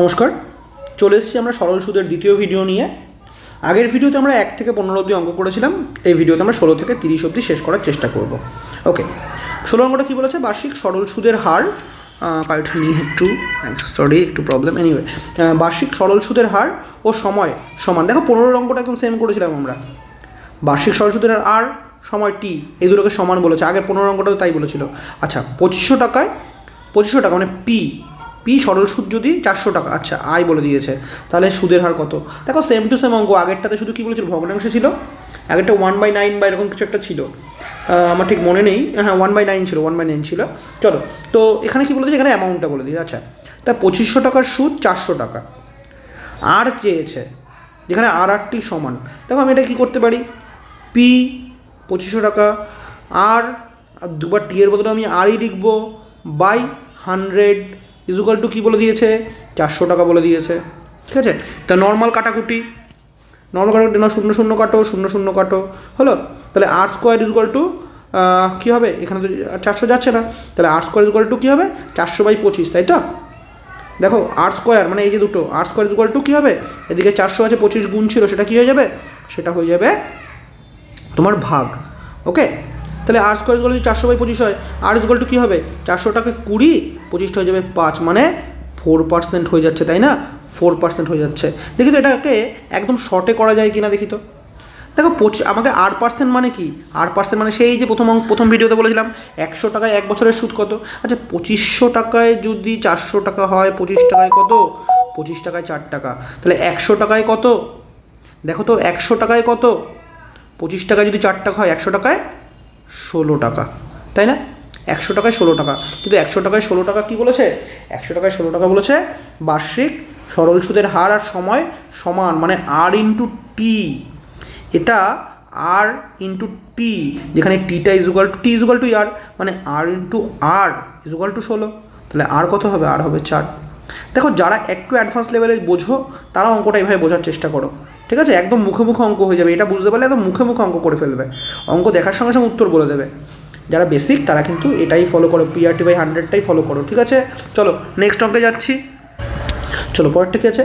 নমস্কার, চলে এসেছি আমরা সরল সুদের দ্বিতীয় ভিডিও নিয়ে। আগের ভিডিওতে আমরা 1 থেকে 15 অবধি অঙ্ক করেছিলাম। এই ভিডিওতে আমরা 16 থেকে 30 অবধি শেষ করার চেষ্টা করব। ওকে, 16 অঙ্কটা কী বলেছে? বার্ষিক সরল সুদের হার, কারেক্ট নিয়ে একটু প্রবলেম, এনিওয়ে, বার্ষিক সরল সুদের হার ও সময় সমান। দেখো 15 অঙ্কটা একদম সেম করেছিলাম আমরা। বার্ষিক সরল সুদের আর সময় টি, এই দুটোকে সমান বলেছে। আগের 15 অঙ্কটা তাই বলেছিল। আচ্ছা, 2500 টাকা মানে পি সরল সুদ যদি 400 টাকা, আচ্ছা আই বলে দিয়েছে, তাহলে সুদের হার কত? দেখো সেম টু সেম অঙ্ক। আগেরটাতে শুধু কী বলেছিল? ভগ্নাংশ ছিল। আগেরটা 1/9 বা এরকম কিছু একটা ছিল, আমার ঠিক মনে নেই। হ্যাঁ, 1/9 ছিল। চলো, তো এখানে কী বলেছে? এখানে অ্যামাউন্টটা বলে দিয়েছে। আচ্ছা, তা 2500 টাকার সুদ 400 টাকা আর চেয়েছে, যেখানে আরটি সমান। দেখো আমি এটা কী করতে পারি? পি 2500 টাকা আর দুবার টি এর বদলে আমি আরই লিখবো, বাই 100 ইজুকাল টু কী বলে দিয়েছে? 400 টাকা বলে দিয়েছে। ঠিক আছে, তা নর্মাল কাটাকুটি না, 0 কাটো, 0 কাটো, হলো। তাহলে আর স্কোয়ার ইজুকাল টু কী হবে? এখানে তো 400 যাচ্ছে না, তাহলে আর স্কোয়ার ইজুকাল টু কী হবে? 400/25, তাই তো? দেখো আর স্কোয়ার মানে এই যে দুটো, আর স্কোয়ার ইজুকাল টু কী হবে? এদিকে 400 আছে, 25 গুণ ছিল, সেটা কী হয়ে যাবে? সেটা হয়ে যাবে তোমার ভাগ। ওকে, তাহলে আর স্কোয়ার ইজুকাল যদি 400/25 হয়, আর ইজুকাল টু কী হবে? 400 টাকা 20, 25 হয়ে যাবে 5, মানে 4% হয়ে যাচ্ছে, তাই না? 4% হয়ে যাচ্ছে। দেখি তো এটাকে একদম শর্টে করা যায় কিনা, দেখি তো। দেখো আমাকে R% মানে কি? R% মানে সেই যে প্রথম ভিডিওতে বলেছিলাম 100 টাকায় 1 বছরের সুদ কত। আচ্ছা, 2500 টাকায় যদি 400 টাকা হয়, 25 টাকায় কত? 25 টাকায় 4 টাকা। তাহলে 100 টাকায় কত? দেখো তো 100 টাকায় কত? 25 টাকায় যদি 4 টাকা হয়, 100 টাকায় 16 টাকা, তাই না? 100 টাকায় 16 টাকা। কিন্তু 100 টাকায় 16 টাকা কী বলেছে? 100 টাকায় 16 টাকা বলেছে বার্ষিক সরল সুদের হার আর সময় সমান, মানে আর ইন্টু টি। এটা আর ইন্টু টি, যেখানে টিটা ইজুকাল টু আর, মানে আর ইন্টু আর ইজুকাল টু 16। তাহলে আর কত হবে? আর হবে 4। দেখো, যারা একটু অ্যাডভান্স লেভেলে বোঝো তারা অঙ্কটা এইভাবে বোঝার চেষ্টা করো। ঠিক আছে, একদম মুখে অঙ্ক হয়ে যাবে। এটা বুঝতে পারলে একদম মুখে অঙ্ক করে ফেলবে। অঙ্ক দেখার সঙ্গে সঙ্গে উত্তর বলে দেবে। যারা বেসিক তারা কিন্তু এটাই ফলো করো, PRT/100টাই ফলো করো। ঠিক আছে, চলো নেক্সট অঙ্কে যাচ্ছি। চলো পরেরটা কী আছে?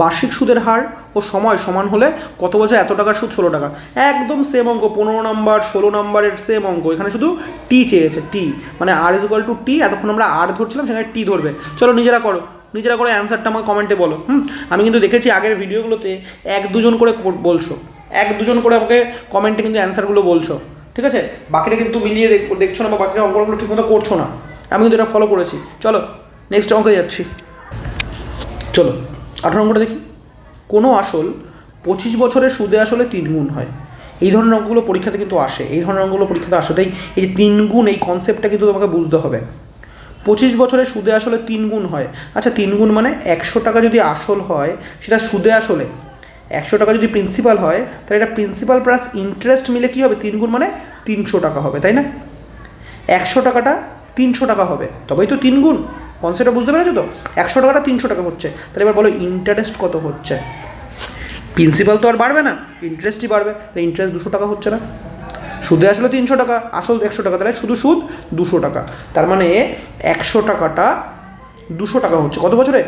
বার্ষিক সুদের হার ও সময় সমান হলে কত বছর এত টাকার সুদ 16 টাকা। একদম সেম অঙ্ক, 15 নম্বর 16 নম্বরের সেম অঙ্ক। এখানে শুধু টি চেয়েছে, টি মানে আর ইজুকাল টু টি। এতক্ষণ আমরা আর ধরছিলাম, সেখানে টি ধরবে। চলো নিজেরা করো অ্যান্সারটা আমাকে কমেন্টে বলো। আমি কিন্তু দেখেছি আগের ভিডিওগুলোতে 1-2 জন করে বলছো, 1-2 জন করে আমাকে কমেন্টে কিন্তু অ্যান্সারগুলো বলছো। ঠিক আছে, বাকিটা কিন্তু মিলিয়ে দেখছো না, বা বাকিটা অঙ্কগুলো ঠিকমতো করছো না। আমি কিন্তু এটা ফলো করেছি। চলো নেক্সট অঙ্কে যাচ্ছি। চলো 18 অঙ্কটা দেখি। কোনো আসল 25 বছরের সুদে আসলে 3 গুণ হয়। এই ধরনের অঙ্কগুলো পরীক্ষাতে কিন্তু আসে, তাই এই যে 3 গুণ, এই কনসেপ্টটা কিন্তু তোমাকে বুঝতে হবে। 25 বছরের সুদে আসলে 3 গুণ হয়। আচ্ছা, 3 গুণ মানে 100 টাকা যদি আসল হয়, সেটা সুদে আসলে 100 টাকা যদি প্রিন্সিপাল হয়, তাহলে এটা প্রিন্সিপাল প্লাস ইন্টারেস্ট মিলে কী হবে? 3 গুণ মানে 300 টাকা হবে, তাই না? 100 টাকাটা 300 টাকা হবে, তবেই তো 3 গুণ। কনসেপ্টটা বুঝতে পেরেছো তো? 100 টাকাটা 300 টাকা হচ্ছে। তাহলে এবার বলো ইন্টারেস্ট কত হচ্ছে? প্রিন্সিপাল তো আর বাড়বে না, ইন্টারেস্টই বাড়বে। তাই ইন্টারেস্ট 200 টাকা হচ্ছে না? সুদে আসলে 300 টাকা, আসল 100 টাকা, তাহলে শুধু সুদ 200 টাকা। তার মানে 100 টাকাটা 200 টাকা হচ্ছে কত বছরে?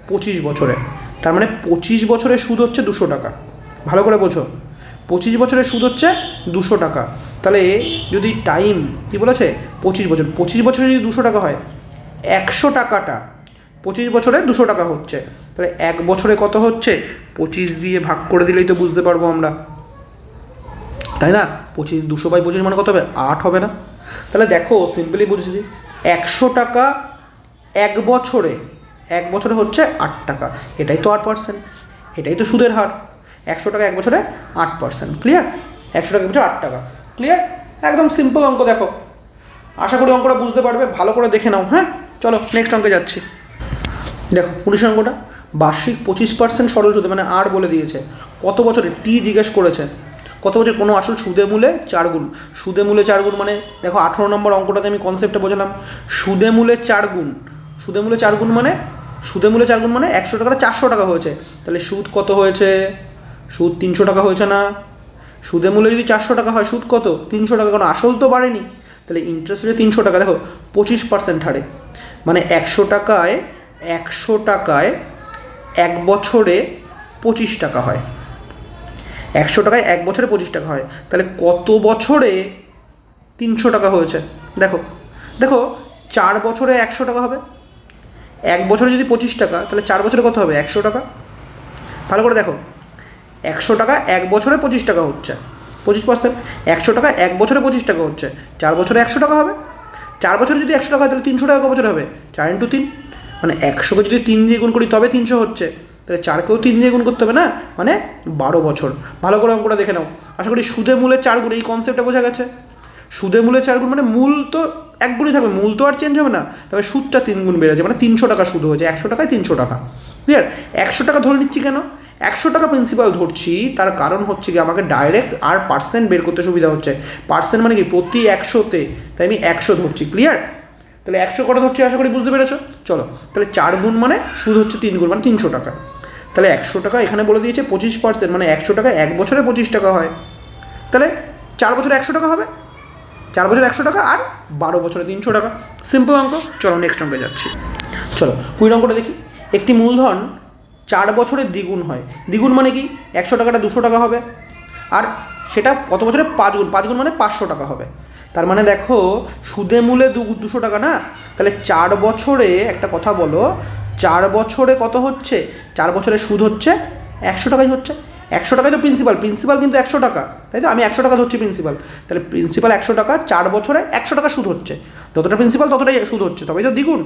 25 বছরে। তার মানে 25 বছরের সুদ হচ্ছে 200 টাকা। ভালো করে বোঝো, 25 বছরের সুদ হচ্ছে 200 টাকা। তাহলে যদি টাইম কী বলেছে? 25 বছরে যদি 200 টাকা হয়, 100 টাকাটা 25 বছরে 200 টাকা হচ্ছে, তাহলে 1 বছরে কত হচ্ছে? 25 দিয়ে ভাগ করে দিলেই তো বুঝতে পারবো আমরা, তাই না? 200/25 মানে কত হবে? 8 হবে না? তাহলে দেখো সিম্পলি বুঝছি, 100 টাকা 1 বছরে হচ্ছে 8 টাকা। এটাই তো 8%, এটাই তো সুদের হার। 100 টাকা 1 বছরে 8%। ক্লিয়ার? 100 টাকা 1 বছরে 8 টাকা। ক্লিয়ার? একদম সিম্পল অঙ্ক। দেখো, আশা করি অঙ্কটা বুঝতে পারবে, ভালো করে দেখে নাও। হ্যাঁ, চলো নেক্সট অঙ্কে যাচ্ছি। দেখো 19 অঙ্কটা। বার্ষিক 25% সরল সুদে, মানে আর বলে দিয়েছে কত বছরে, টি জিজ্ঞেস করেছে কত বছর কোনো আসল সুদে মূলে 4 গুণ। সুদে মূলে 4 গুণ মানে দেখো 18 নম্বর অঙ্কটাতে আমি কনসেপ্টটা বোঝালাম। সুদে মূলে 4 গুণ, সুদে মূলে 4 গুণ মানে 100 টাকাটা 400 টাকা হয়েছে। তাহলে সুদ কত হয়েছে? সুদ 300 টাকা হয়েছে না? সুদে মূলে যদি 400 টাকা হয়, সুদ কত? 300 টাকা, কারণ আসল তো বাড়েনি। তাহলে ইন্টারেস্ট হচ্ছে 300 টাকা। দেখো 25% হারে, মানে 100 টাকায় এক বছরে 25 টাকা হয়, 100 টাকায় এক বছরে 25 টাকা হয়, তাহলে কত বছরে 300 টাকা হয়েছে? দেখো দেখো 4 বছরে 100 টাকা হবে, এক বছরে যদি 25 টাকা, তাহলে 4 বছরে কত হবে? 100 টাকা। ভালো করে দেখো, 100 টাকা এক বছরে 25 টাকা হচ্ছে, 25%। 100 টাকা এক বছরে 25 টাকা হচ্ছে, 4 বছরে 100 টাকা হবে। 4 বছরে যদি 100 টাকা হয়, তাহলে 300 টাকা ক বছরে হবে? 4 × 3, মানে 100কে যদি 3 দিয়ে গুণ করি তবে 300 হচ্ছে, তাহলে 4কেও 3 দিয়ে গুণ করতে হবে না, মানে 12 বছর। ভালো করে অঙ্কটা দেখে নাও। আশা করি সুদে মূলে 4 গুণ, এই কনসেপ্টটা বোঝা গেছে। সুদে মূলে 4 গুণ মানে মূল তো এক গুণই থাকবে, মূল তো আর চেঞ্জ হবে না, তবে সুদটা 3 গুণ বেড়েছে, মানে 300 টাকা সুদ হয়েছে, 100 টাকায় 300 টাকা। ক্লিয়ার? 100 টাকা ধরে নিচ্ছি কেন? 100 টাকা প্রিন্সিপাল ধরছি, তার কারণ হচ্ছে কি আমাকে ডাইরেক্ট আর পার্সেন্ট বের করতে সুবিধা হচ্ছে। পার্সেন্ট মানে কি? প্রতি 100তে, তাই আমি 100 ধরছি। ক্লিয়ার? তাহলে 100 কটা ধরছি, আশা করি বুঝতে পেরেছো। চলো, তাহলে 4 গুণ মানে সুদ হচ্ছে 3 গুণ, মানে 300 টাকা। তাহলে 100 টাকা এখানে বলে দিয়েছে 25%, মানে 100 টাকা এক বছরে 25 টাকা হয়, তাহলে 4 বছরে 100 টাকা হবে, 4 বছরে 100 টাকা, আর 12 বছরে 300 টাকা। সিম্পল অঙ্ক। চলো নেক্সট অঙ্কে যাচ্ছি। চলো 20 অঙ্কটা দেখি। একটি মূলধন 4 বছরে দ্বিগুণ হয়। দ্বিগুণ মানে কি? 100 টাকাটা 200 টাকা হবে, আর সেটা কত বছরে? 5 গুণ। 5 গুণ মানে 500 টাকা হবে। তার মানে দেখো সুদে মূলে 200 টাকা না, তাহলে 4 বছরে, একটা কথা বলো, 4 বছরে কত হচ্ছে? 4 বছরে সুদ হচ্ছে 100 টাকাই হচ্ছে। 100 টাকাই তো প্রিন্সিপাল, প্রিন্সিপাল কিন্তু 100 টাকা, তাই তো? আমি 100 টাকা ধরছি প্রিন্সিপাল, তাহলে প্রিন্সিপাল 100 টাকা, 4 বছরে 100 টাকা সুদ হচ্ছে, যতটা প্রিন্সিপাল ততটাই সুদ হচ্ছে, তবেই তো দ্বিগুণ।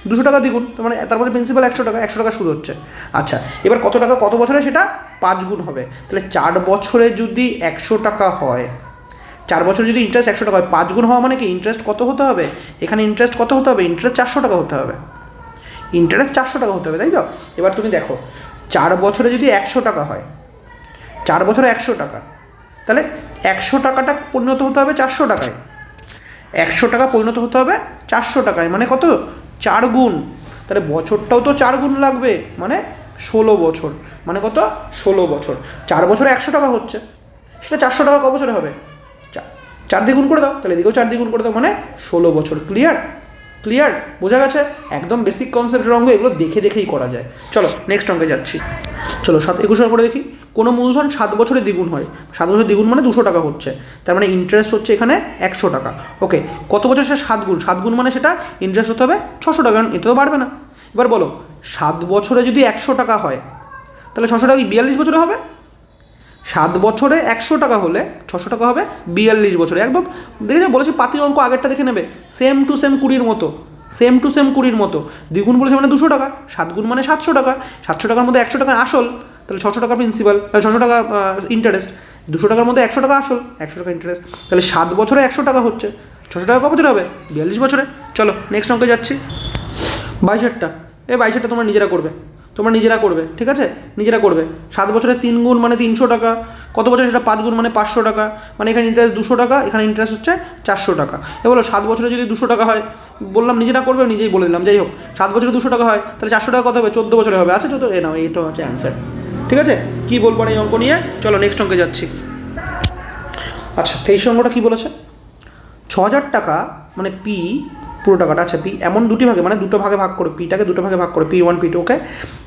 200 টাকা দ্বিগুণ, তার মানে তার মধ্যে প্রিন্সিপাল 100 টাকা, 100 টাকা সুদ হচ্ছে। আচ্ছা, এবার কত টাকা কত বছরে? সেটা 5 গুণ হবে। তাহলে 4 বছরে যদি 100 টাকা হয়, 4 বছরে যদি ইন্টারেস্ট 100 টাকা হয়, 5 গুণ হওয়া মানে কি? ইন্টারেস্ট কত হতে হবে? এখানে ইন্টারেস্ট কত হতে হবে? ইন্টারেস্ট 400 টাকা হতে হবে, ইন্টারেস্ট 400 টাকা হতে হবে, তাই তো? এবার তুমি দেখো 4 বছরে যদি 100 টাকা হয়, 4 বছরে 100 টাকা, তাহলে 100 টাকাটা পরিণত হতে হবে 400 টাকায়, 100 টাকা পরিণত হতে হবে 400 টাকায়, মানে কত? 4 গুণ। তাহলে বছরটাও তো 4 গুণ লাগবে, মানে 16 বছর, মানে কত? 16 বছর। 4 বছরে 100 টাকা হচ্ছে, সেটা 400 টাকা ক বছরে হবে? 4 দিয়ে গুণ করে দাও, তাহলে এদিকেও 4 দিয়ে গুণ করে দাও, মানে 16 বছর। ক্লিয়ার? ক্লিয়ার? বোঝা গেছে? একদম বেসিক কনসেপ্টের অঙ্ক, এগুলো দেখে দেখেই করা যায়। চলো নেক্সট অঙ্কে যাচ্ছি। চলো 21 অঙ্ক দেখি। কোনো মূলধন 7 বছরে দ্বিগুণ হয়। 7 বছরে দ্বিগুণ মানে 200 টাকা হচ্ছে, তার মানে ইন্টারেস্ট হচ্ছে এখানে 100 টাকা। ওকে, কত বছর? সেটা 7 গুণ। 7 গুণ মানে সেটা ইন্টারেস্ট হতে হবে 600 টাকা, কারণ এতে তো বাড়বে না। এবার বলো 7 বছরে যদি 100 টাকা হয়, তাহলে 600 টাকা কি 42 বছরে হবে? 7 বছরে 100 টাকা হলে 600 টাকা হবে 42 বছরে। একদম দেখে বলেছি পাতি অঙ্ক, আগেরটা দেখে নেবে, সেম টু সেম 20-র মতো, সেম টু সেম 20-র মতো। দ্বিগুণ বলেছে মানে 200 টাকা, 7 গুণ মানে 700 টাকা, 700 টাকার মধ্যে 100 টাকা আসল, তাহলে 600 টাকা প্রিন্সিপাল, 600 টাকা ইন্টারেস্ট, 200 টাকার মধ্যে 100 টাকা আসল, 100 টাকা ইন্টারেস্ট, তাহলে 7 বছরে 100 টাকা হচ্ছে, 600 টাকা ক বছরে হবে? 42 বছরে। চলো নেক্সট অঙ্কে যাচ্ছি। 22টা, এই 22টা তোমরা নিজেরা করবে, তোমরা নিজেরা করবে, ঠিক আছে? নিজেরা করবে। 7 বছরে 3 গুণ মানে 300 টাকা, কত বছরে? সেটা 5 গুণ মানে 500 টাকা, মানে এখানে ইন্টারেস্ট 200 টাকা, এখানে ইন্টারেস্ট হচ্ছে 400 টাকা। এবার 7 বছরে যদি 200 টাকা হয়, বললাম নিজেরা করবে, নিজেই বলে দিলাম, যাই হোক 7 বছরে 200 টাকা হয়, তাহলে 400 টাকা কত হবে? 14 বছরে হবে। আচ্ছা, তো নাও, এইটা হচ্ছে অ্যান্সার। ঠিক আছে? কী বলবো এই অঙ্ক নিয়ে? চলো নেক্সট অঙ্কে যাচ্ছি। আচ্ছা 23 অঙ্কটা কী বলেছে? 6000 টাকা মানে পি, পুরো টাকাটা, আচ্ছা পি এমন দুটি ভাগে, মানে দুটো ভাগে ভাগ করে, পিটাকে দুটো ভাগে ভাগ করে, P1 P2, ওকে,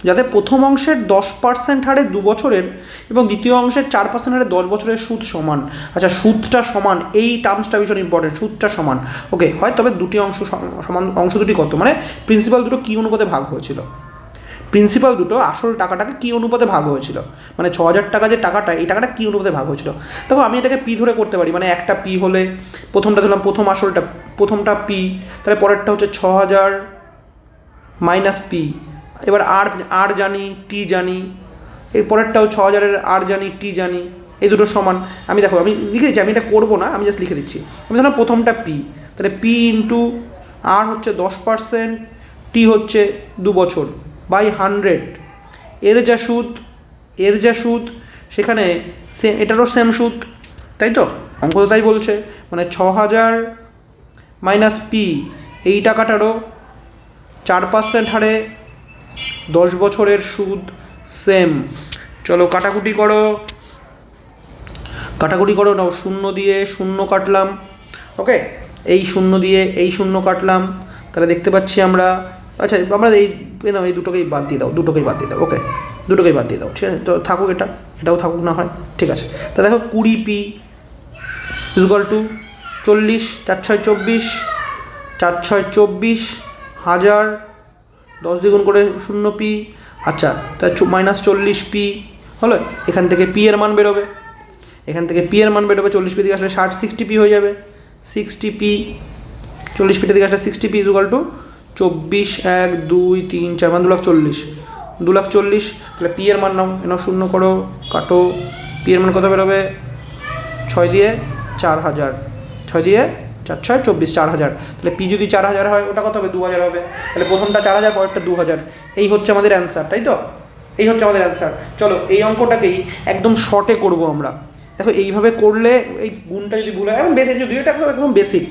যাতে প্রথম অংশের 10% হারে 2 বছরের এবং দ্বিতীয় অংশের 4% হারে 10 বছরের সুদ সমান। আচ্ছা সুদটা সমান, এই টার্মসটা ভীষণ ইম্পর্টেন্ট, সুদটা সমান। ওকে, হয় তবে দুটি অংশ সমান, অংশ দুটি কত? মানে প্রিন্সিপাল দুটো কী অনুপাতে ভাগ হয়েছিল, প্রিন্সিপাল দুটো আসল টাকাটাকে কী অনুপাতে ভাগ হয়েছিল, মানে 6000 টাকা যে টাকাটা, এই টাকাটা কী অনুপাতে ভাগ হয়েছিল। দেখো আমি এটাকে পি ধরে করতে পারি, মানে একটা পি হলে প্রথমটা ধরলাম, প্রথম আসলটা, প্রথমটা পি, তাহলে পরেরটা হচ্ছে 6000 মাইনাস পি। এবার আর জানি, টি জানি, এই পরেরটাও 6000-এর আর জানি, টি জানি, এই দুটো সমান। আমি দেখো আমি লিখে দিচ্ছি, আমি এটা করবো না, আমি জাস্ট লিখে দিচ্ছি। আমি ধরলাম প্রথমটা পি, তাহলে পি ইন্টু আর হচ্ছে 10%, টি হচ্ছে 2 বছর, বাই 100, এর যা সুদ সেখানে সেম, এটারও সেম সুদ, তাই তো? অঙ্ক তো তাই বলছে, মানে 6000 মাইনাস পি, এই টাকাটারও 4% হারে 10 বছরের সুদ সেম। চলো কাটাকুটি করো, কাটাকুটি করো, নাও 0 দিয়ে 0 কাটলাম, ওকে, এই 0 দিয়ে এই 0 কাটলাম, তাহলে দেখতে পাচ্ছি আমরা, আচ্ছা আমরা এই না এই দুটোকেই বাদ দিয়ে দাও, দুটোকেই বাদ দিয়ে দাও, ওকে দুটোকেই বাদ দিয়ে দাও, ঠিক আছে। তো থাকুক এটাও থাকুক না হয়, ঠিক আছে। তা দেখো 20p ইকুয়াল টু 40, 4 6 24, 4 6 24, 1000, 10 দ্বিগুণ করে 0p, আচ্ছা তা -40p হলো। এখান থেকে p এর মান বেরোবে, এখান থেকে p এর মান বেরোবে, 40p দিকে আসলে 60p হয়ে যাবে, 60p, 40p দিকে আসলে 60p ইকুয়াল টু 24, 1 2 3 4 মানে 240, 240। তাহলে p এর মান নাও, এনাও 0 করো, কাটো, p এর মান কত বেরোবে, 6 দিয়ে 4000, 6 দিয়ে 4 6 24, 4000। তাহলে p যদি 4000 হয় ওটা কত হবে, 2000 হবে। তাহলে প্রথমটা 4000, পরেরটা 2000। এই হচ্ছে আমাদের অ্যান্সার, তাই তো, এই হচ্ছে আমাদের অ্যান্সার। চলো এই অঙ্কটাকেই একদম শর্টে করব আমরা। দেখো এইভাবে করলে এই গুণটা যদি ভুল হয়, একদম বেসিক, যদি এটা একদম বেসিক,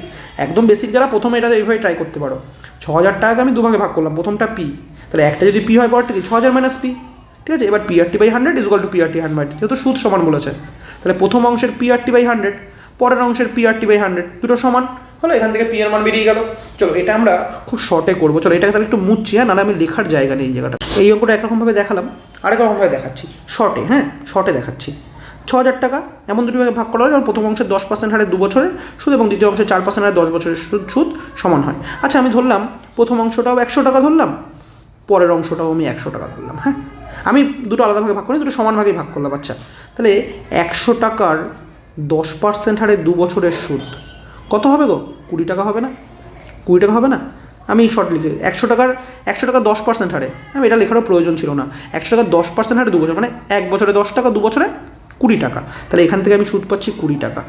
একদম বেসিক যারা প্রথমে এটা এইভাবে ট্রাই করতে পারো। 6000 টাকাকে আমি দুভাগে ভাগ করলাম, প্রথমটা p, তাহলে একটা যদি p হয় পরেরটা কি 6000 মাইনাস p, ঠিক আছে। এবার PRT/100 ইকুয়াল টু PRT/100, যেহেতু সুদ সমান বলেছে, তাহলে প্রথম অংশের PRT/100, পরের অংশের PRT/100 দুটো সমান হলো। এখান থেকে p এর মান বেরিয়ে গেল। চলো এটা আমরা খুব শর্টে করবো, চলো এটাকে তাহলে একটু মুছছি, হ্যাঁ, নাহলে আমি লেখার জায়গা নেই এই জায়গাটা। এই অঙ্কটা একরকমভাবে দেখালাম, আরেক রকমভাবে দেখাচ্ছি শর্টে, হ্যাঁ শর্টে দেখাচ্ছি। 6000 টাকা এমন দুটি ভাগে ভাগ করা হয় যেমন প্রথম অংশের 10% হারে 2 বছরের সুদ এবং দ্বিতীয় অংশের 4% হারে 10 বছরের সুদ সমান হয়। আচ্ছা আমি ধরলাম প্রথম অংশটাও 100 টাকা ধরলাম, পরের অংশটাও আমি 100 টাকা ধরলাম, হ্যাঁ আমি দুটো আলাদা ভাগে ভাগ করি, দুটো সমান ভাগেই ভাগ করলাম। আচ্ছা তাহলে 100 টাকার 10% হারে 2 বছরের সুদ কত হবে গো, 20 টাকা হবে না, 20 টাকা হবে না। আমি শর্ট লিখি 100 টাকা 10% হারে, আমি এটা লেখারও প্রয়োজন ছিল না। 100 টাকা 10% হারে 2 বছর মানে 1 বছরে 10 টাকা, 2 বছরে 20 টাকা। তাহলে এখান থেকে আমি সুদ পাচ্ছি 20 টাকা।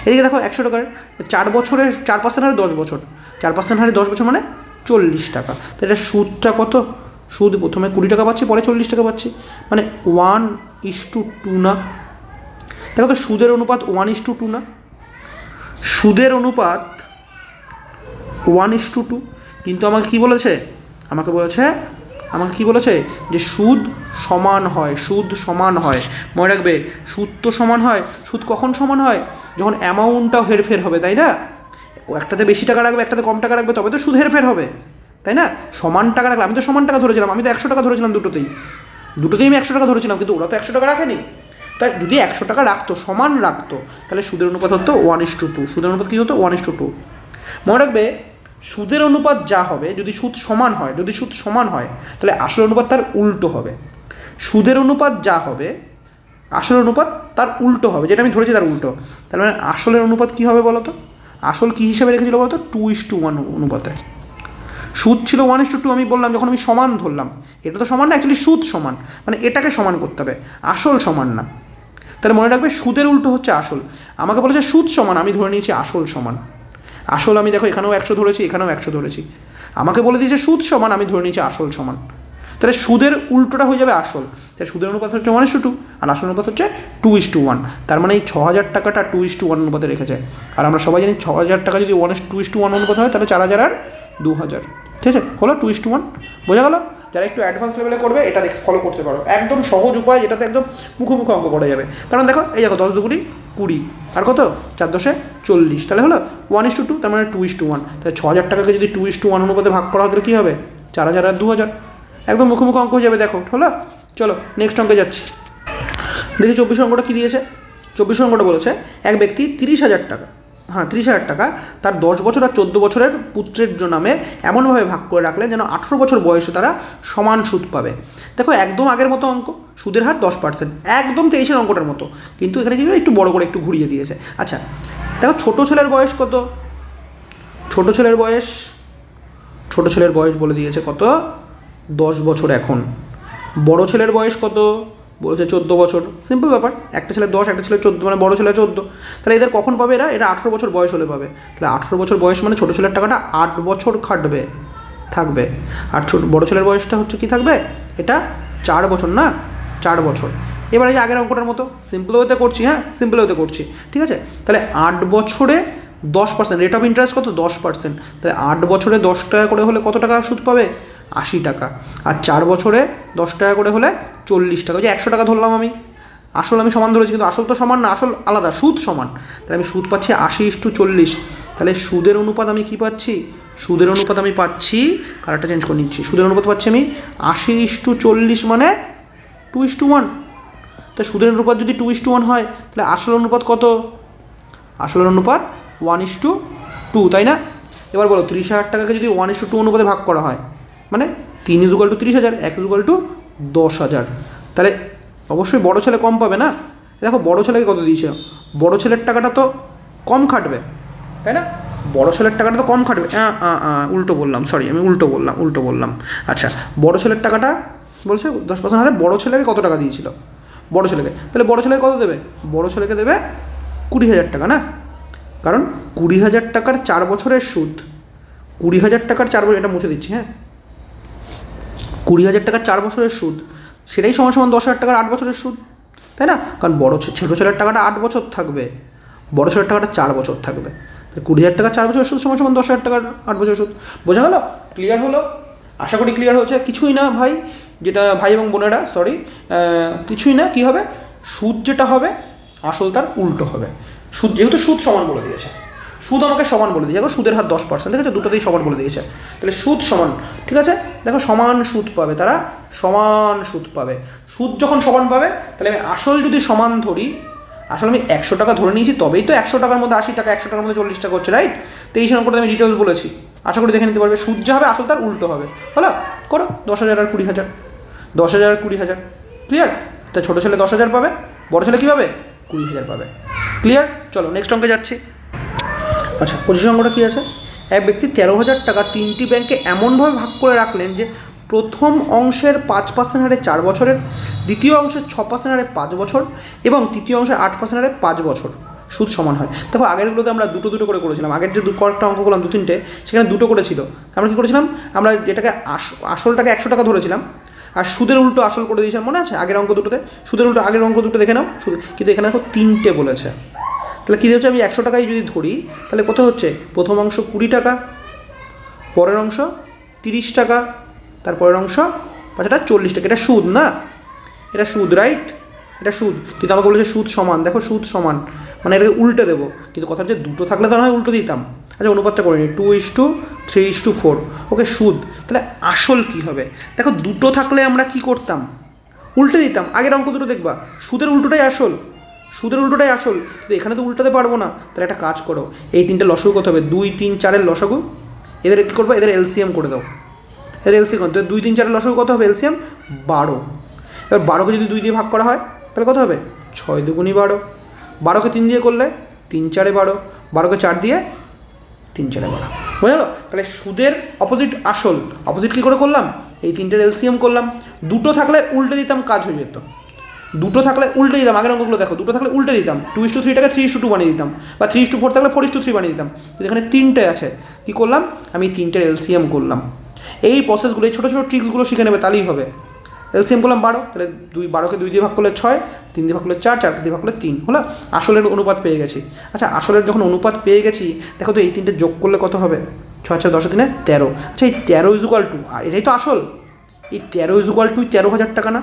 এদিকে দেখো 100 টাকার 4 বছরে 4% হারে 10 বছর, 4% হারে 10 বছর মানে 40 টাকা। তো এটা সুদটা কত, সুদ প্রথমে 20 টাকা পাচ্ছি, পরে 40 টাকা পাচ্ছি, মানে 1:2 না। দেখো তো সুদের অনুপাত 1:2 না, সুদের অনুপাত 1:2। কিন্তু আমাকে কি বলেছে, আমাকে কি বলেছে যে সুদ সমান হয়, সুদ সমান হয়। মনে রাখবে সুদ তো সমান হয়, সুদ কখন সমান হয়, যখন অ্যামাউন্টটাও হেরফের হবে, তাই না। একটাতে বেশি টাকা রাখবে, একটাতে কম টাকা রাখবে, তবে তো সুদ হেরফের হবে, তাই না। সমান টাকা রাখলে, আমি তো সমান টাকা ধরেছিলাম, আমি তো 100 টাকা ধরেছিলাম দুটোতেই আমি 100 টাকা ধরেছিলাম, কিন্তু ওরা তো 100 টাকা রাখেনি। তাই যদি 100 টাকা রাখতো, সমান রাখতো, তাহলে সুদের অনুপাত হতো 1:2। সুদের অনুপাত কী হতো, 1:2। মনে রাখবে সুদের অনুপাত যা হবে, যদি সুদ সমান হয়, তাহলে আসল অনুপাত তার উল্টো হবে। সুদের অনুপাত যা হবে, আসল অনুপাত তার উল্টো হবে, যেটা আমি ধরেছি তার উল্টো। তার মানে আসলের অনুপাত কী হবে বলো তো, আসল কী হিসেবে রেখেছিল বলো তো, 2:1 অনুপাতে। সুদ ছিল 1:2, আমি বললাম যখন আমি সমান ধরলাম, এটা তো সমান না, অ্যাকচুয়ালি সুদ সমান, মানে এটাকে সমান করতে হবে, আসল সমান না। তাহলে মনে রাখবে সুদের উল্টো হচ্ছে আসল। আমাকে বলেছে সুদ সমান, আমি ধরে নিয়েছি আসল সমান। আসল আমি দেখো এখানেও 100 ধরেছি, এখানেও 100 ধরেছি। আমাকে বলে দিয়েছে সুদ সমান, আমি ধরে নিয়েছি আসল সমান। তাহলে সুদের উল্টোটা হয়ে যাবে আসল। তাহলে সুদের অনুপাত হচ্ছে 1:2 আর আসল অনুপাত হচ্ছে 2:1। তার মানে এই 6000 টাকাটা 2:1 অনুপাতে রেখেছে। আর আমরা সবাই জানি 6000 টাকা যদি 2:1 অনুপাত হয়, তাহলে 4000 আর 2000, ঠিক আছে, হলো 2:1। বোঝা গেল। যারা একটু অ্যাডভান্স লেভেলে করবে এটা দেখে ফলো করতে পারো, একদম সহজ উপায়, যেটাতে একদম মুখোমুখি অঙ্ক করা যাবে। কারণ দেখো এই দেখো 10 দুগুণি 20 আর কত 4 10 40, তাহলে হলো 1:2, তার মানে 2:1। তাহলে 6000 টাকাকে যদি 2:1 অনুপাতে ভাগ করা হয় তাহলে কী হবে, 4000 আর 2000, একদম মুখোমুখি অঙ্ক হয়ে যাবে। দেখো হলো। চলো নেক্সট অঙ্কে যাচ্ছি। দেখি 24 অঙ্কটা কী দিয়েছে। 24 অঙ্কটা বলেছে এক ব্যক্তি 30,000 টাকা, 30,000 টাকা তার 10 বছর আর 14 বছরের পুত্রের নামে এমনভাবে ভাগ করে রাখলেন যেন 18 বছর বয়সে তারা সমান সুদ পাবে। দেখো একদম আগের মতো অঙ্ক, সুদের হার 10%, একদম 23-এর অঙ্কটার মতো, কিন্তু এখানে কি একটু বড় করে একটু ঘুরিয়ে দিয়েছে। আচ্ছা দেখো ছোটো ছেলের বয়স কত, ছোটো ছেলের বয়স বলে দিয়েছে কত, 10 বছর। এখন বড় ছেলের বয়স কত বলেছে, 14 বছর। সিম্পল ব্যাপার, একটা ছেলে 10, একটা ছেলে 14, মানে বড় ছেলে 14। তাহলে এদের কখন পাবে, এরা 18 বছর বয়স হলে পাবে। তাহলে 18 বছর বয়স মানে ছোটো ছেলের টাকাটা 8 বছর থাকবে। আর বড় ছেলের বয়সটা হচ্ছে কি থাকবে, এটা 4 বছর না, 4 বছর। এবার এই যে আগের অঙ্কটার মতো সিম্পল ওয়েতে করছি, সিম্পল ওয়েতে করছি, ঠিক আছে। তাহলে 8 বছরে 10%, রেট অফ ইন্টারেস্ট কত, 10%। তাহলে 8 বছরে 10 টাকা করে হলে কত টাকা সুদ পাবে, 80 টাকা। আর 4 বছরে 10 টাকা করে হলে 40 টাকা। যে 100 টাকা ধরলাম আমি, আসল আমি সমান ধরেছি, কিন্তু আসল তো সমান না, আসল আলাদা, সুদ সমান। তাহলে আমি সুদ পাচ্ছি 80:40। তাহলে সুদের অনুপাত আমি কি পাচ্ছি, সুদের অনুপাত আমি পাচ্ছি, কালারটা চেঞ্জ করে নিচ্ছি, সুদের অনুপাত পাচ্ছি আমি 80:40 মানে 2:1। তো সুদের অনুপাত যদি 2:1 হয় তাহলে আসল অনুপাত কত, আসলের অনুপাত 1:2, তাই না? এবার বলো 30,000 টাকাকে যদি 1:2 অনুপাতে ভাগ করা হয় মানে 3 = 30,000, 1 = 10,000। তাহলে অবশ্যই বড় ছেলে কম পাবে না। দেখো বড় ছেলেকে কত দিয়েছে, বড় ছেলের টাকাটা তো কম খাটবে, তাই না? বড় ছেলের টাকাটা তো কম খাটবে, উল্টো বললাম, সরি আমি উল্টো বললাম। আচ্ছা, বড় ছেলের টাকাটা বলছে 10% হারে বড় ছেলেকে কত টাকা দিয়েছিল, বড় ছেলেকে, তাহলে বড় ছেলেকে কত দেবে, বড় ছেলেকে দেবে 20,000 টাকা না, কারণ 20,000 টাকার 4 বছরের সুদ, 20,000 টাকার 4 বছর, এটা মুছে দিচ্ছি, হ্যাঁ, 20,000 টাকার 4 বছরের সুদ, সেটাই সমান 10,000 টাকার 8 বছরের সুদ, তাই না? কারণ ছোটো ছেলের টাকাটা 8 বছর থাকবে, বড় ছেলের টাকাটা 4 বছর থাকবে। তাহলে 20,000 টাকা 4 বছরের সুদ সমান 10,000 টাকার 8 বছরের সুদ। বোঝা গেল? ক্লিয়ার হলো? আশা করি ক্লিয়ার হয়েছে। কিছুই না ভাই, যেটা ভাই এবং বোনেরা, সরি, কিছুই না, কী হবে, সুদ যেটা হবে আসল তার উল্টো হবে। সুদ যেহেতু সুদ সমান বলে দিয়েছে, সুদ আমাকে সমান বলে দিয়েছে, দেখো সুদের হার 10%, ঠিক আছে, দুটোতেই সমান বলে দিয়েছে, তাহলে সুদ সমান, ঠিক আছে, দেখো সমান সুদ পাবে, তারা সমান সুদ পাবে। সুদ যখন সমান পাবে তাহলে আমি আসল যদি সমান ধরি, আসলে আমি 100 টাকা ধরে নিয়েছি, তবেই তো 100 টাকার মধ্যে 80 টাকা, 100 টাকার মধ্যে 40 টাকা হচ্ছে, রাইট? তো এই সময় করে আমি ডিটেলস বলেছি, আশা করি দেখে নিতে পারবে। সুদ যা হবে আসল তার উল্টো হবে, হলো? করো 10,000 আর 20,000, 10,000 আর 20,000, ক্লিয়ার? তা ছোটো ছেলে 10,000 পাবে, বড় ছেলে কী পাবে, 20,000 পাবে। ক্লিয়ার? চলো নেক্সট অঙ্কে যাচ্ছি। আচ্ছা, 25 অঙ্কটা কী আছে, এক ব্যক্তি 13,000 টাকা 3টি ব্যাংকে এমনভাবে ভাগ করে রাখলেন যে প্রথম অংশের 5% হারে 4 বছরের, দ্বিতীয় অংশের 6% হারে 5 বছর এবং তৃতীয় অংশের 8% হারে 5 বছর সুদ সমান হয়। দেখো আগেরগুলোতে আমরা দুটো করে করেছিলাম, আগের যে কয়েকটা অঙ্ক করলাম 2-3টে, সেখানে দুটো করেছিল। আমরা কী করেছিলাম, আমরা যেটাকে আসলটাকে 100 টাকা ধরেছিলাম আর সুদের উল্টো আসল করে দিয়েছিলাম, মনে আছে? আগের অঙ্ক দুটোতে সুদের উল্টো, আগের অঙ্ক দুটো দেখে নাও, কিন্তু এখানে দেখো 3টে বলেছে। তাহলে কী হচ্ছে, আমি 100 টাকায় যদি ধরি তাহলে কত হচ্ছে, প্রথম অংশ 20 টাকা, পরের অংশ 30 টাকা, তারপরের অংশ পাঁচটা 40 টাকা। এটা সুদ না, এটা সুদ, রাইট? এটা সুদ। কিন্তু আমাকে বলেছে সুদ সমান, দেখো সুদ সমান মানে এটাকে উল্টে দেবো, কিন্তু কথা হচ্ছে দুটো থাকলে তো নয় উল্টো দিতাম। আচ্ছা অনুপাতটা করে নিই, 2:3:4, ওকে সুদ। তাহলে আসল কী হবে, দেখো দুটো থাকলে আমরা কি করতাম, উল্টে দিতাম। আগের অঙ্ক দুটো দেখবা, সুদের উল্টোটাই আসল, সুদের উল্টোটাই আসল, কিন্তু এখানে তো উল্টাতে পারবো না। তাহলে একটা কাজ করো, এই 3টে লসাগু কত হবে, 2, 3, 4-এর লসাগু, এদের কী করবো, এদের এলসিএম করে দাও, এদের এলসিএম করতে 2, 3, 4-এর লসাগু কত হবে, এলসিএম 12। এবার 12কে যদি 2 দিয়ে ভাগ করা হয় তাহলে কত হবে, 6 দুগুণী 12, 12কে 3 দিয়ে করলে 3 4-এ 12, 12কে 4 দিয়ে 3 4-এ 12, বুঝা গেল? তাহলে সুদের অপোজিট আসল, অপোজিট কী করে করলাম, এই 3টের এলসিএম করলাম। দুটো থাকলে উল্টে দিতাম, কাজ হয়ে যেত। দুটো থাকলে উল্টে দিতাম, আগের অঙ্কগুলো দেখো, দুটো থাকলে উল্টে দিতাম, 2:3টাকে 3:2 বানিয়ে দিতাম, বা 3:4 থাকলে 4:3 বানিয়ে দিতাম। কিন্তু এখানে 3টে আছে, কী করলাম, আমি 3টের এলসিএম করলাম। এই প্রসেসগুলো, এই ছোটো ছোটো ট্রিক্সগুলো শিখে নেবে, তাহলেই হবে। এলসিএম করলাম 12, তাহলে 12কে 2 দিয়ে ভাগ করলে 6, 3 দিয়ে ভাগ করলে 4, 4কে দিয়ে ভাগ করলে 3, হলো? আসলের অনুপাত পেয়ে গেছি। আচ্ছা আসলের যখন অনুপাত পেয়ে গেছি, দেখো তো এই 3টে যোগ করলে কত হবে, 6 6 10 3 13। আচ্ছা এই 13 = এটাই তো আসল, এই 13 = 13,000 টাকা না?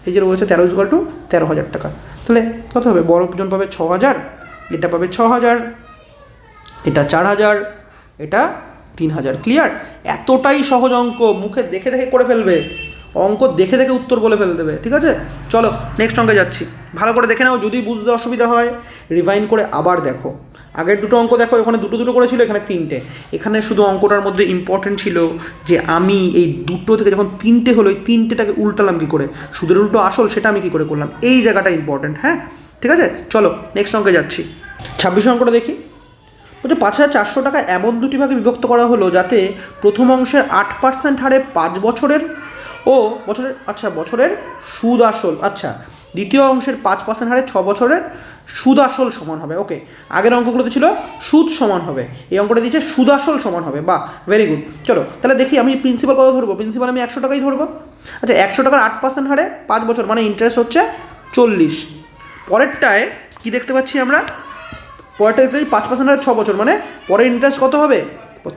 এই যে রয়েছে 13 = 13,000 টাকা। তাহলে কত হবে, বড় জন পাবে 6,000, এটা পাবে 6,000, এটা 4,000, এটা 3,000। ক্লিয়ার? এতটাই সহজ অঙ্ক, মুখে দেখে দেখে করে ফেলবে, অঙ্ক দেখে দেখে উত্তর বলে ফেলে দেবে, ঠিক আছে? চলো নেক্সট অঙ্কে যাচ্ছি। ভালো করে দেখে নাও, যদি বুঝতে অসুবিধা হয় রিভাইন্ড করে আবার দেখো। আগের দুটো অঙ্ক দেখো, ওখানে দুটো করেছিল, এখানে 3টে। এখানে শুধু অঙ্কটার মধ্যে ইম্পর্টেন্ট ছিল যে আমি এই দুটো থেকে যখন 3টে হলো, এই 3টেটাকে উল্টালাম কী করে, সুদের উল্টো আসল সেটা আমি কী করে করলাম, এই জায়গাটা ইম্পর্টেন্ট, হ্যাঁ? ঠিক আছে, চলো নেক্সট অঙ্কে যাচ্ছি। 26 অঙ্কটা দেখি। বলছে 5,400 টাকা এমন দুটি ভাগে বিভক্ত করা হলো যাতে প্রথম অংশের 8% হারে 5 বছরের ও বছরের সুদ আসল, আচ্ছা দ্বিতীয় অংশের 5% হারে 6 বছরের সুদ আসল সমান হবে। ওকে, আগের অঙ্কগুলোতে ছিল সুদ সমান হবে, এই অঙ্কটা দিচ্ছে সুদ আসল সমান হবে। বাহ, ভেরি গুড। চলো তাহলে দেখি আমি প্রিন্সিপাল কত ধরবো, প্রিন্সিপাল আমি 100 টাকাই ধরবো। আচ্ছা 100 টাকার 8% হারে 5 বছর মানে ইন্টারেস্ট হচ্ছে 40। পরেরটায় কি দেখতে পাচ্ছি আমরা, পরেরটা দেখতে পাচ্ছি 5% হারে 6 বছর মানে পরের ইন্টারেস্ট কত হবে,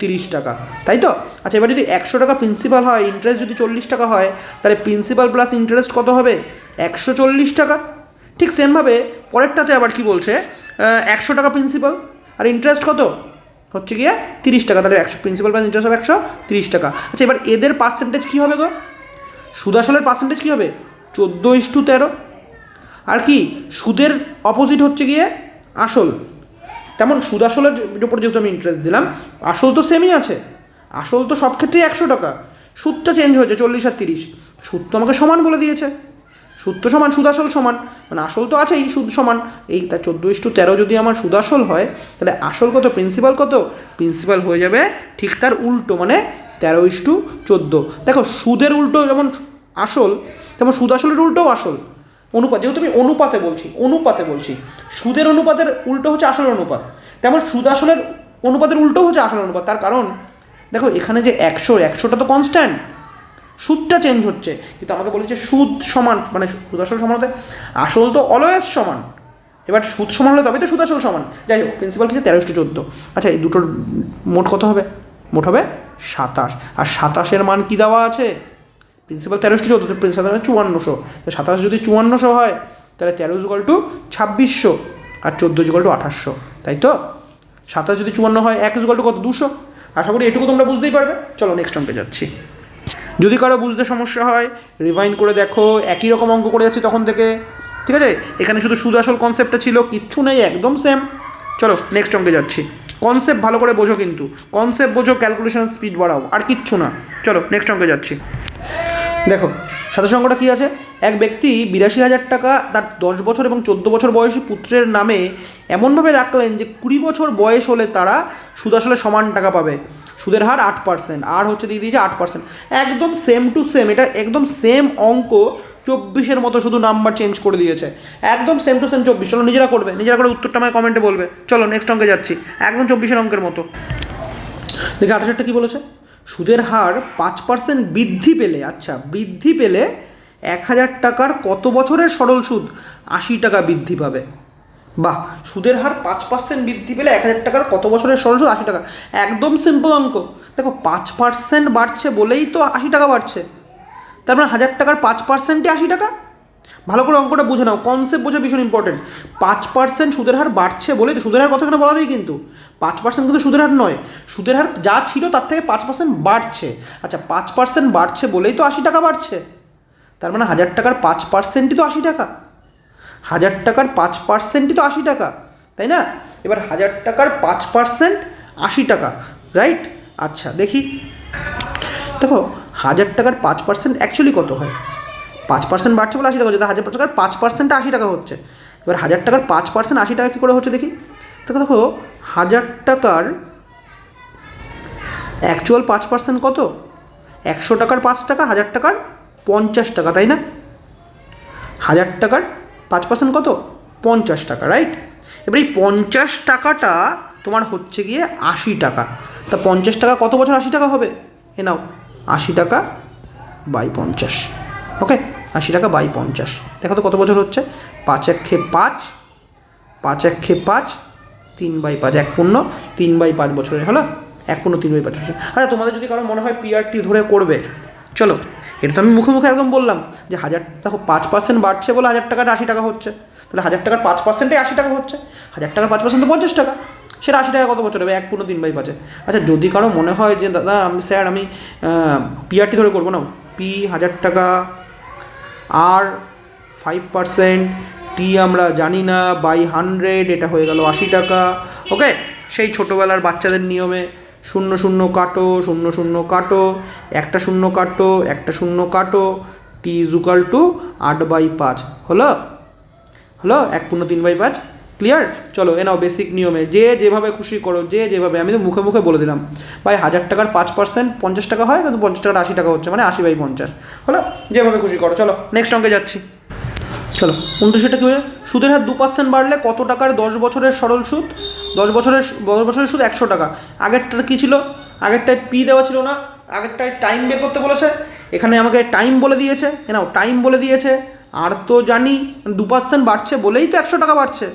30 টাকা, তাই তো? আচ্ছা এবার যদি 100 টাকা প্রিন্সিপাল হয়, ইন্টারেস্ট যদি 40 টাকা হয়, তাহলে প্রিন্সিপাল প্লাস ইন্টারেস্ট কত হবে, 140 টাকা। ঠিক সেমভাবে পরেরটাতে আবার কি বলছে, 100 টাকা প্রিন্সিপাল আর ইন্টারেস্ট কত, হচ্ছে গিয়ে 30 টাকা, তাহলে 100 প্রিন্সিপাল প্লাস ইন্টারেস্ট হবে 130 টাকা। আচ্ছা এবার এদের পার্সেন্টেজ কী হবে গো? সুদ আসলের পার্সেন্টেজ কী হবে? 14:13। আর কি সুদের অপোজিট হচ্ছে গিয়ে আসল, তেমন সুদ আসলের উপর যেহেতু আমি ইন্টারেস্ট দিলাম, আসল তো সেমই আছে, আসল তো সব ক্ষেত্রেই 100 টাকা, সুদটা চেঞ্জ হয়েছে 40 আর 30, সুদ তো আমাকে সমান বলে দিয়েছে, সুদ তো সমান, সুদ আসল সমান, মানে আসল তো আছেই, সুদ সমান, এই তা 14:13 যদি আমার সুদ আসল হয় তাহলে আসল কত, প্রিন্সিপাল কত, প্রিন্সিপাল হয়ে যাবে ঠিক তার উল্টো, মানে 13:14। দেখো সুদের উল্টো যেমন আসল, তেমন সুদ আসলের উল্টোও আসল, অনুপাত, যেহেতু আমি অনুপাতে বলছি সুদের অনুপাতের উল্টো হচ্ছে আসলের অনুপাত, তেমন সুদ আসলের অনুপাতের উল্টো হচ্ছে আসলের অনুপাত। তার কারণ দেখো এখানে যে 100টা তো কনস্ট্যান্ট, সুদটা চেঞ্জ হচ্ছে, কিন্তু আমাকে বলেছে সুদ সমান, মানে সুদ আসল সমান হতে আসল তো অলওয়েজ সমান, এবার সুদ সমান হলে তবেই তো সুদ আসল সমান। যাই হোক প্রিন্সিপাল কিছু 13:14। আচ্ছা এই দুটোর মোট কত হবে? মোট হবে 27, আর 27-এর মান কী দেওয়া আছে? প্রিন্সিপাল 13:14, তো প্রিন্সিপাল 5400, তো 27 যদি 5400 হয় তাহলে 13=2600 আর 14=2800, তাই তো? 27 যদি 54 হয় 1 কত, 200। আশা করি এটুকু তোমরা বুঝতেই পারবে। চলো নেক্সট অঙ্কে যাচ্ছি। যদি কারো বুঝতে সমস্যা হয় রিভাইন্ড করে দেখো, একই রকম অঙ্ক করে যাচ্ছি তখন থেকে, ঠিক আছে? এখানে শুধু সুদ আসল কনসেপ্টটা ছিল, কিচ্ছু নেই, একদম সেম। চলো নেক্সট অঙ্কে যাচ্ছি। কনসেপ্ট ভালো করে বোঝো, কিন্তু কনসেপ্ট বোঝো, ক্যালকুলেশন স্পিড বাড়াও, আর কিচ্ছু না। চলো নেক্সট অঙ্কে যাচ্ছি। দেখো সাথে অঙ্কটা কী আছে? এক ব্যক্তি 82,000 টাকা তার 10 বছর এবং 14 বছর বয়সী পুত্রের নামে এমনভাবে রাখলেন যে 20 বছর বয়স হলে তারা সুদ আসলে সমান টাকা পাবে। সুদের হার 8%, আর হচ্ছে দিয়ে দিয়েছে 8%, একদম সেম টু সেম, এটা একদম সেম অঙ্ক 24-এর মতো, শুধু নাম্বার চেঞ্জ করে দিয়েছে, একদম সেম টু সেম 24। চলো নিজেরা করবে, নিজেরা করে উত্তরটা আমায় কমেন্টে বলবে। চলো নেক্সট অঙ্কে যাচ্ছি, একদম 24-এর অঙ্কের মতো। দেখি 28-টা কী বলেছে? সুদের হার 5% বৃদ্ধি পেলে, আচ্ছা বৃদ্ধি পেলে 1,000 টাকার কত বছরের সরল সুদ 80 টাকা বৃদ্ধি পাবে। বাহ, সুদের হার 5% বৃদ্ধি পেলে 1,000 টাকার কত বছরের সরল সুদ 80 টাকা, একদম সিম্পল অঙ্ক। দেখো 5% বাড়ছে বলেই তো 80 টাকা বাড়ছে, তার মানে 1,000 টাকার 5%ই 80 টাকা। ভালো করে অঙ্কটা বুঝে নাও, কনসেপ্ট বোঝা ভীষণ ইম্পর্টেন্ট। 5% সুদের হার বাড়ছে বলেই তো, সুদের হার কথা এখানে বলা যায়, কিন্তু 5% কিন্তু সুদের হার নয়, সুদের হার যা ছিল তার থেকে 5% বাড়ছে। আচ্ছা 5% বাড়ছে বলেই তো 80 টাকা বাড়ছে, তার মানে 1,000 টাকার 5%ই তো 80 টাকা, 1,000 টাকার 5%ই তো 80 টাকা, তাই না? এবার 1,000 টাকার 5% 80 টাকা, রাইট? আচ্ছা দেখি, দেখো 1,000 টাকার 5% অ্যাকচুয়ালি কত হয়? 5% বাড়ছে বলে 80 টাকা হচ্ছে, তাহলে 1,000 টাকার 5% 80 টাকা হচ্ছে। এবার 1,000 টাকার 5% 80 টাকা কী করে হচ্ছে দেখি। দেখো দেখো 1,000 টাকার অ্যাকচুয়াল 5% কত? 100 টাকার 5 টাকা, 1,000 টাকার 50 টাকা, তাই না? 1,000 টাকার 5% কত? 50 টাকা, রাইট? এবার এই 50 টাকাটা তোমার হচ্ছে গিয়ে 80 টাকা, তা 50 টাকা কত বছর 80 টাকা হবে? এ নাও 80 টাকা বাই 50, ওকে? 80 টাকা বাই 50, দেখো তো কত বছর হচ্ছে? 5 × 5, 5 × 5, 3/5, 1/3/5 বছরের হলো, 1/3/5 বছর। আচ্ছা তোমাদের যদি কারো মনে হয় পিআরটি ধরে করবে, চলো এটা তো আমি মুখে মুখে একদম বললাম যে 1,000, দেখো 5% বাড়ছে বলে 1,000 টাকাটা 80 টাকা হচ্ছে, তাহলে 1,000 টাকার 5%ই 80 টাকা হচ্ছে, 1,000 টাকার 5% তো 50 টাকা, সেটা 80 টাকা কত বছর হবে? 1/3/5। আচ্ছা যদি কারো মনে হয় যে দাদা স্যার আমি পিআরটি ধরে করবো না, পি 1,000 টাকা, আর 5%, টি আমরা জানি না, বাই 100, এটা হয়ে গেল 80 টাকা, ওকে? সেই ছোটোবেলার বাচ্চাদের নিয়মে 0 কাটো, 0 কাটো, একটা 0 কাটো, একটা 0 কাটো, টি ইজুকাল টু 8/5 হলো, 1/3/5, ক্লিয়ার? চলো এ নাও বেসিক নিয়মে, যে যেভাবে খুশি করো, যে যেভাবে, আমি তো মুখে মুখে বলে দিলাম ভাই 1,000 টাকার 5% 50 টাকা হয়, কিন্তু 50 টাকার 80 টাকা হচ্ছে, মানে 80/50 হলো, যেভাবে খুশি করো। চলো নেক্সট অঙ্কে যাচ্ছি। চলো 29টা কী বলে? সুদের হার 2% বাড়লে কত টাকার 10 বছরের সরল সুদ? 10 বছরের সুদ 100 টাকা। আগেরটা কী ছিল? আগেরটায় পি দেওয়া ছিল না, আগেরটায় টাইম বের করতে বলেছে, এখানে আমাকে টাইম বলে দিয়েছে, নাও টাইম বলে দিয়েছে, আর তো জানি 2% বাড়ছে বলেই তো 100 টাকা বাড়ছে,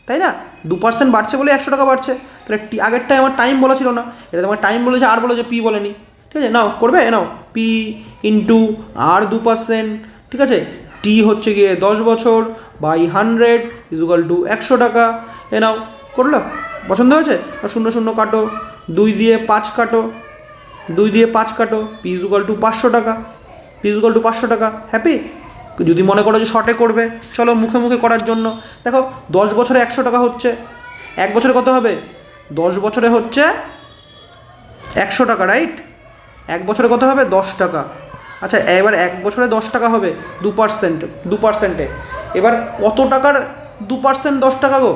তাই না? 2% বাড়ছে বলে 100 টাকা বাড়ছে, তাহলে আগেরটায় আমার টাইম বলা ছিল না, এটা তোমার টাইম বলেছে, আর বলেছে পি বলেনি, ঠিক আছে? নাও করবে, নাও পি ইন্টু আর 2%, ঠিক আছে? টি হচ্ছে গিয়ে 10 বছর বাই 100 ইজুকাল টু 100 টাকা, এ নাও করলো, পছন্দ হয়েছে? 0 কাটো, 2 দিয়ে 5 কাটো, 2 দিয়ে 5 কাটো, পি ইজ ইকুয়াল টু 500 টাকা, পি ইজ ইকুয়াল টু 500 টাকা। হ্যাপি? যদি মনে করো যে শর্টে করবে, চলো মুখে মুখে করার জন্য দেখো 10 বছরে 100 টাকা হচ্ছে, 1 বছরে কত হবে? 10 বছরে হচ্ছে 100 টাকা, রাইট? 1 বছরে কত হবে? 10 টাকা। আচ্ছা এবার 1 বছরে 10 টাকা হবে 2%, এবার কত টাকার 2% 10 টাকা গো?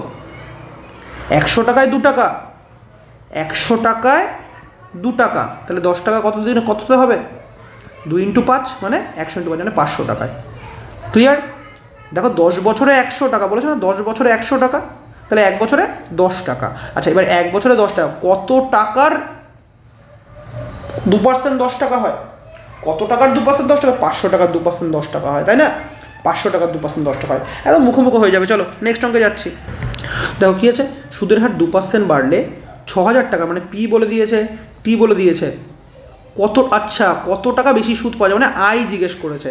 100 টাকায় 2 টাকা, 100 টাকায় 2 টাকা, তাহলে 10 টাকা কত দিনে কততে হবে? 2 × 5 মানে 100 × 5 মানে 500 টাকায়। ক্লিয়ার? দেখো 10 বছরে 100 টাকা বলেছে না, 10 বছরে 100 টাকা, তাহলে 1 বছরে 10 টাকা। আচ্ছা এবার 1 বছরে 10 টাকা, কত টাকার 2% 10 টাকা হয়? কত টাকার 2% 10 টাকা? 500 টাকার 2% 10 টাকা হয়, তাই না? 500 টাকার 2% 10 টাকা হয়, একদম মুখোমুখি হয়ে যাবে। চলো নেক্সট অঙ্কে যাচ্ছি। দেখো কী আছে, সুদের হার 2% বাড়লে 6000 টাকা, মানে পি বলে দিয়েছে, টি বলে দিয়েছে, কত আচ্ছা কত টাকা বেশি সুদ পাওয়া যায়, মানে আই জিজ্ঞেস করেছে।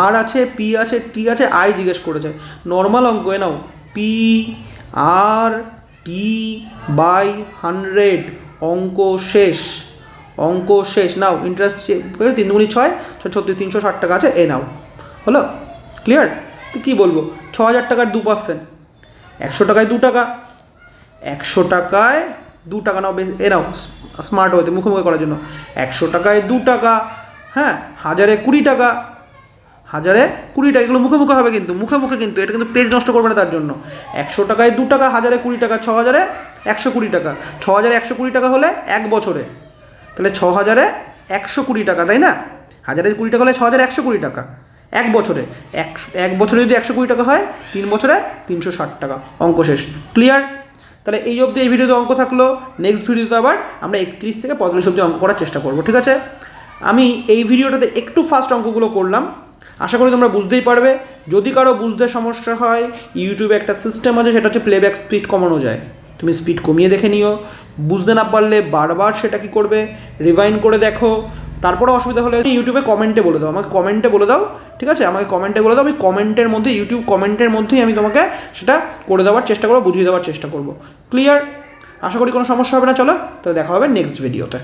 আর আছে, পি আছে, টি আছে, আই জিজ্ঞেস করেছে। নর্মাল অঙ্ক এ নাও, পি আর টি বাই 100, অঙ্ক শেষ, অঙ্ক শেষ। নাও ইন্টারেস্ট 3 × 6 36, 360 টাকা আছে, এ নাও, হলো? ক্লিয়ার? তো কী বলবো, 6000 টাকার 2%, 100 টাকায় 2 টাকা, 100 টাকায় 2 টাকা নাও, বেশ এ নাও স্মার্ট হতে মুখোমুখি করার জন্য। 100 টাকায় 2 টাকা, হ্যাঁ, 1000-এ 20 টাকা, 1000-এ 20 টাকা, এগুলো মুখে মুখে হবে কিন্তু, মুখে মুখে কিন্তু, এটা কিন্তু পেজ নষ্ট করবে না তার জন্য। 100 টাকায় 2 টাকা, 1000-এ 20 টাকা, 6000-এ 120 টাকা, 6000-এ 120 টাকা হলে 1 বছরে, তাহলে 6000-এ 120 টাকা, তাই না? 1000-এ 20 টাকা হলে 6000-এ 120 টাকা, 1 বছরে, 1 বছরে যদি 120 টাকা হয়, 3 বছরে 360 টাকা, অঙ্ক শেষ। ক্লিয়ার? তাহলে এই অবধি এই ভিডিওতে অঙ্ক থাকলো। নেক্সট ভিডিওতে আবার আমরা 31 থেকে 45 অবধি অঙ্ক করার চেষ্টা করবো, ঠিক আছে? আমি এই ভিডিওটাতে একটু ফাস্ট অঙ্কগুলো করলাম, আশা করি তোমরা বুঝতেই পারবে। যদি কারো বুঝতে সমস্যা হয়, ইউটিউবে একটা সিস্টেম আছে, সেটা হচ্ছে প্লেব্যাক স্পিড কমানো যায়, তুমি স্পিড কমিয়ে দেখে নিও। বুঝতে না পারলে বারবার সেটা কি করবে, রিভাইন্ড করে দেখো। তারপরে অসুবিধা হলে ইউটিউবে কমেন্টে বলে দাও, আমাকে কমেন্টে বলে দাও, ঠিক আছে? আমাকে কমেন্টে বলে দাও, আমি কমেন্টের মধ্যে, ইউটিউব কমেন্টের মধ্যেই আমি তোমাকে সেটা করে দেওয়ার চেষ্টা করবো, বুঝিয়ে দেওয়ার চেষ্টা করবো। ক্লিয়ার? আশা করি কোনো সমস্যা হবে না। চলো তাহলে দেখা হবে নেক্সট ভিডিওতে।